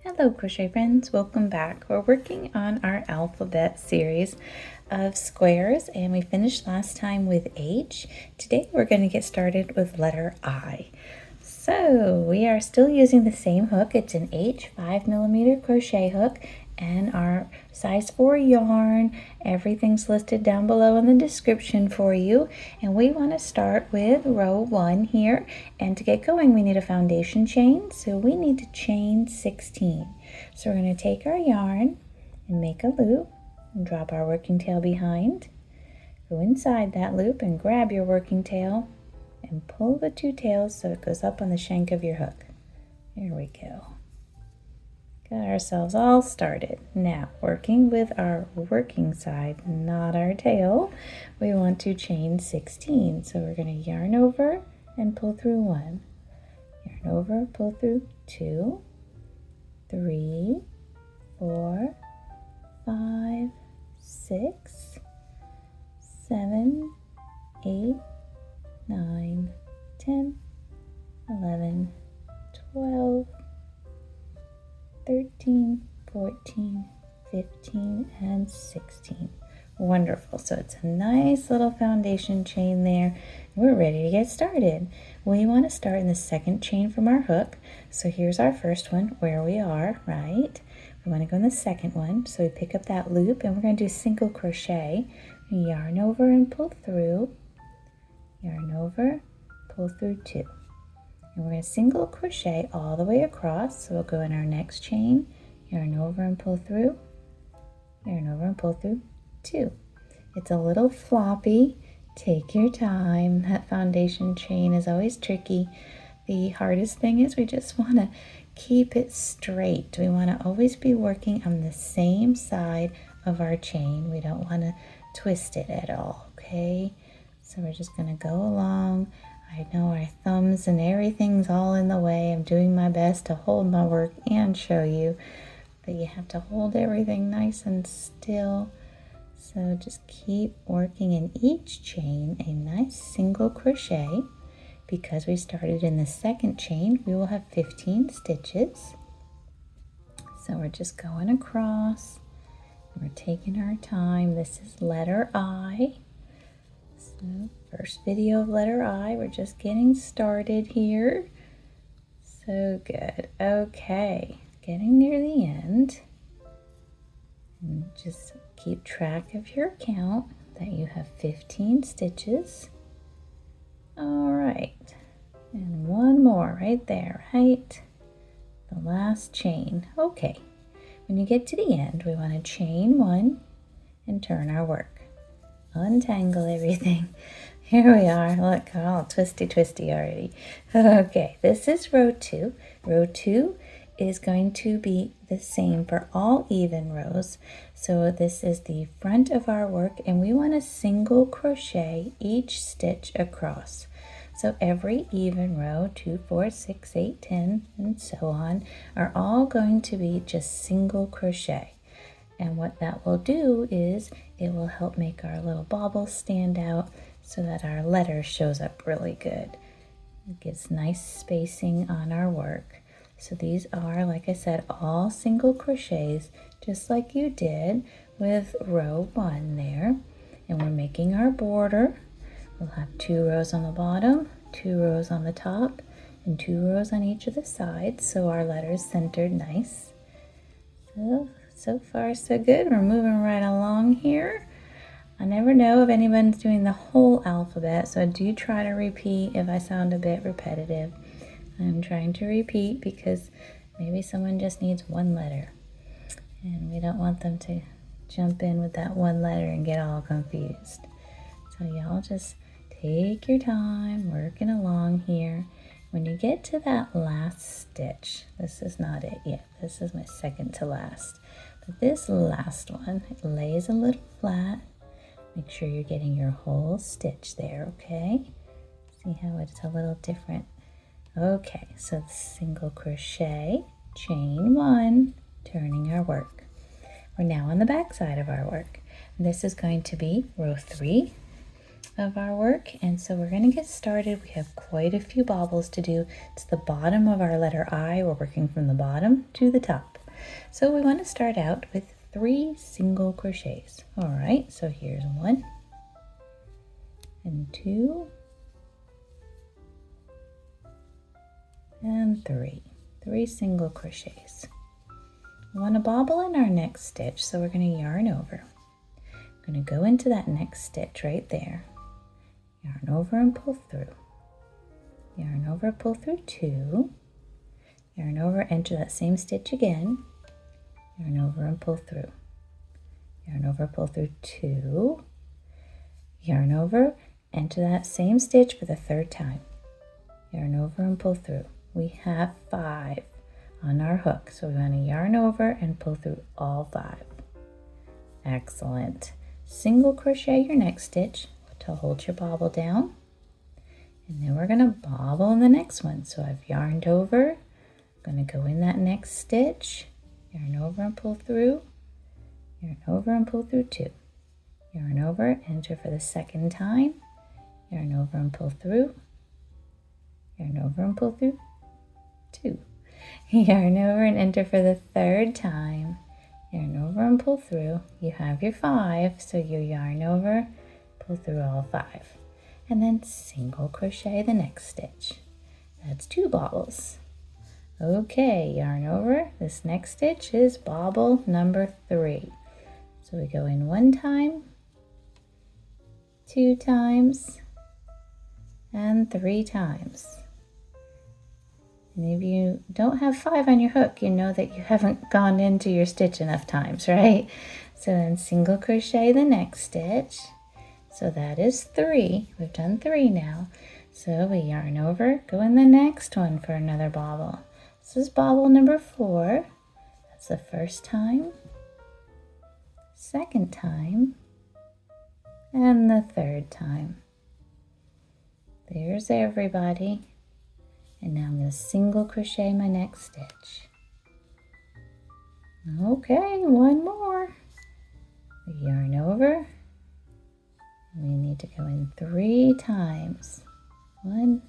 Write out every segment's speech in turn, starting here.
Hello crochet friends, welcome back. We're working on our alphabet series of squares and we finished last time with H. Today we're going to get started with letter I. So we are still using the same hook. It's an H 5mm crochet hook and our size 4 yarn. Everything's listed down below in the description for you. And we want to start with row 1 here. And to get going, we need a foundation chain. So we need to chain 16. So we're going to take our yarn and make a loop and drop our working tail behind. Go inside that loop and grab your working tail and pull the two tails so it goes up on the shank of your hook. Here we go. Got ourselves all started. Now, working with our working side, not our tail, we want to chain 16. So we're going to yarn over and pull through 1. Yarn over, pull through 2, 3, 4, 5, 6, 7, 8, 9, 10, 11, 12, 13, 14, 15, and 16. Wonderful. So it's a nice little foundation chain there. We're ready to get started. We want to start in the second chain from our hook. So here's our first one where we are, right? We want to go in the second one. So we pick up that loop and we're going to do single crochet. Yarn over and pull through. Yarn over, pull through 2. And we're going to single crochet all the way across. So we'll go in our next chain, yarn over and pull through, yarn over and pull through 2. It's a little floppy. Take your time. That foundation chain is always tricky. The hardest thing is we just want to keep it straight. We want to always be working on the same side of our chain. We don't want to twist it at all, okay? So we're just going to go along. I know our thumbs and everything's all in the way. I'm doing my best to hold my work and show you, but you have to hold everything nice and still. So just keep working in each chain a nice single crochet. Because we started in the second chain, we will have 15 stitches. So we're just going across. We're taking our time. This is letter I. So first video of letter I, we're just getting started here. So good. Okay, getting near the end. And just keep track of your count that you have 15 stitches. All right, and one more right there, right? The last chain. Okay, when you get to the end, we want to chain 1 and turn our work. Untangle everything. Here we are. Look, all twisty already. Okay, this is row 2. Row 2 is going to be the same for all even rows. So this is the front of our work and we want to single crochet each stitch across. So every even row, 2, 4, 6, 8, 10, and so on, are all going to be just single crochet. And what that will do is it will help make our little bobble stand out so that our letter shows up really good. It gives nice spacing on our work. So these are, like I said, all single crochets, just like you did with row 1 there. And we're making our border. We'll have 2 rows on the bottom, 2 rows on the top, and 2 rows on each of the sides, so our letter's centered nice. So far so good. We're moving right along here. I never know if anyone's doing the whole alphabet, so I do try to repeat if I sound a bit repetitive. I'm trying to repeat because maybe someone just needs one letter and we don't want them to jump in with that one letter and get all confused. So y'all just take your time working along here. When you get to that last stitch, this is not it yet. This is my second to last. But this last one, it lays a little flat. Make sure you're getting your whole stitch there, okay? See how it's a little different. Okay, so single crochet, chain 1, turning our work. We're now on the back side of our work. This is going to be row 3. of our work, and so we're going to get started. We have quite a few bobbles to do. It's the bottom of our letter I. We're working from the bottom to the top. So we want to start out with 3 single crochets. All right, so here's 1 and 2 and 3. 3 single crochets. We want to bobble in our next stitch, so we're going to yarn over. We're going to go into that next stitch right there. Yarn over and pull through. Yarn over, pull through 2. Yarn over, enter that same stitch again. Yarn over and pull through. Yarn over, pull through 2. Yarn over, enter that same stitch for the 3rd time. Yarn over and pull through. We have 5 on our hook, so we want to yarn over and pull through all 5. Excellent. Single crochet your next stitch to hold your bobble down, and then we're going to bobble in the next one. So I've yarned over, I'm going to go in that next stitch, yarn over and pull through, yarn over and pull through 2, yarn over, enter for the 2nd time, yarn over and pull through, yarn over and pull through 2, yarn over and enter for the 3rd time, yarn over and pull through. You have your 5, so you yarn over, pull through all 5, and then single crochet the next stitch. That's 2 bobbles. Okay, yarn over. This next stitch is bobble number 3. So we go in 1 time, 2 times, and 3 times. And if you don't have 5 on your hook, you know that you haven't gone into your stitch enough times, right? So then single crochet the next stitch. So that is 3. We've done 3 now. So we yarn over, go in the next one for another bobble. This is bobble number 4. That's the 1st time, 2nd time, and the 3rd time. There's everybody. And now I'm going to single crochet my next stitch. Okay, 1 more. We yarn over. We need to go in 3 times. 1,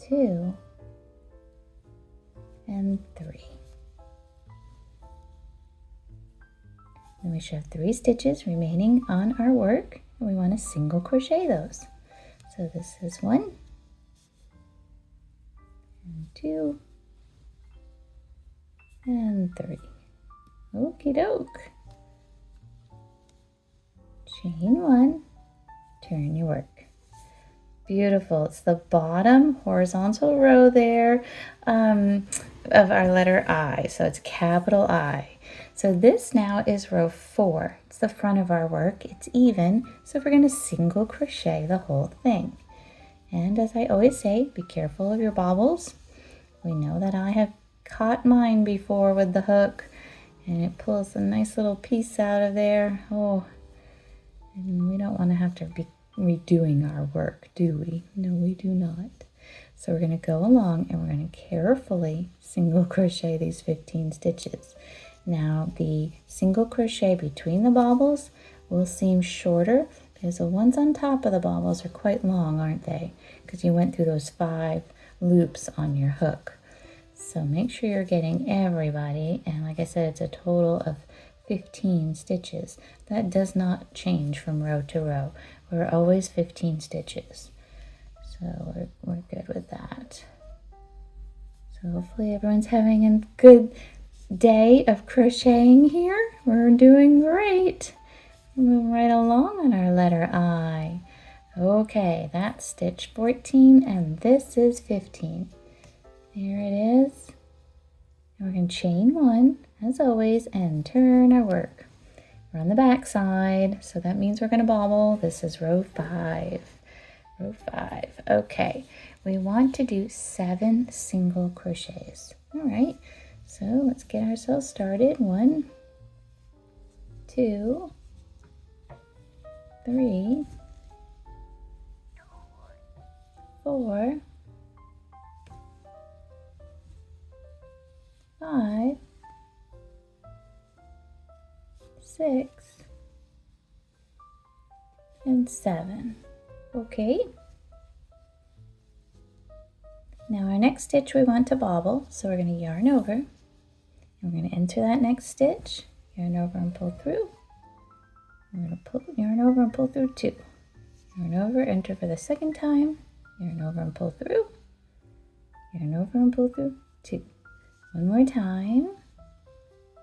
2, and 3. Then we should have 3 stitches remaining on our work, and we want to single crochet those. So this is 1, and 2, and 3. Okie doke. Chain 1, turn your work. Beautiful. It's the bottom horizontal row there of our letter I. So it's capital I. So this now is row 4. It's the front of our work. It's even. So we're going to single crochet the whole thing. And as I always say, be careful of your bobbles. We know that I have caught mine before with the hook, and it pulls a nice little piece out of there. Oh, and we don't want to have to be redoing our work, do we? No, we do not. So we're going to go along and we're going to carefully single crochet these 15 stitches. Now the single crochet between the bobbles will seem shorter because the ones on top of the bobbles are quite long, aren't they? Because you went through those 5 loops on your hook. So make sure you're getting everybody, and like I said, it's a total of 15 stitches. That does not change from row to row. We're always 15 stitches. So we're good with that. So hopefully everyone's having a good day of crocheting here. We're doing great. We're moving right along on our letter I. Okay, that's stitch 14 and this is 15. There it is. And we're going to chain 1 as always and turn our work. We're on the back side, so that means we're going to bobble. This is row 5. Row 5. Okay, we want to do 7 single crochets. All right, so let's get ourselves started. 1, 2, 3, 4, 5, 6, and 7. Okay. Now our next stitch we want to bobble, so we're going to yarn over, and we're going to enter that next stitch, yarn over and pull through. We're going to yarn over and pull through 2. Yarn over, enter for the second time, yarn over and pull through, yarn over and pull through 2. One more time,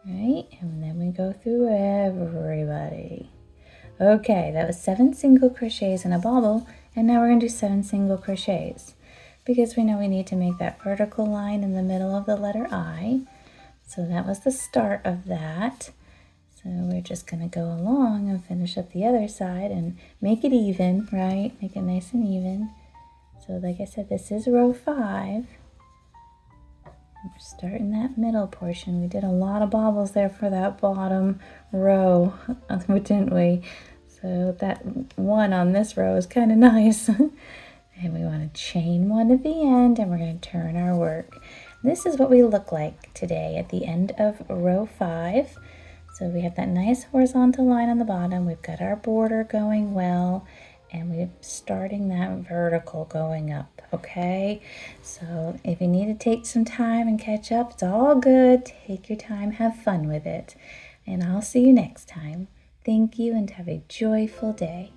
right? And then we go through everybody. Okay, that was 7 single crochets and a bobble, and now we're going to do 7 single crochets because we know we need to make that vertical line in the middle of the letter I. So that was the start of that. So we're just going to go along and finish up the other side and make it even, right? Make it nice and even. So like I said, this is row 5. We're starting that middle portion. We did a lot of bobbles there for that bottom row, didn't we? So that one on this row is kind of nice. And we want to chain 1 at the end, and we're going to turn our work. This is what we look like today at the end of row 5. So we have that nice horizontal line on the bottom. We've got our border going well, and we're starting that vertical going up, okay? So if you need to take some time and catch up, it's all good. Take your time, have fun with it. And I'll see you next time. Thank you, and have a joyful day.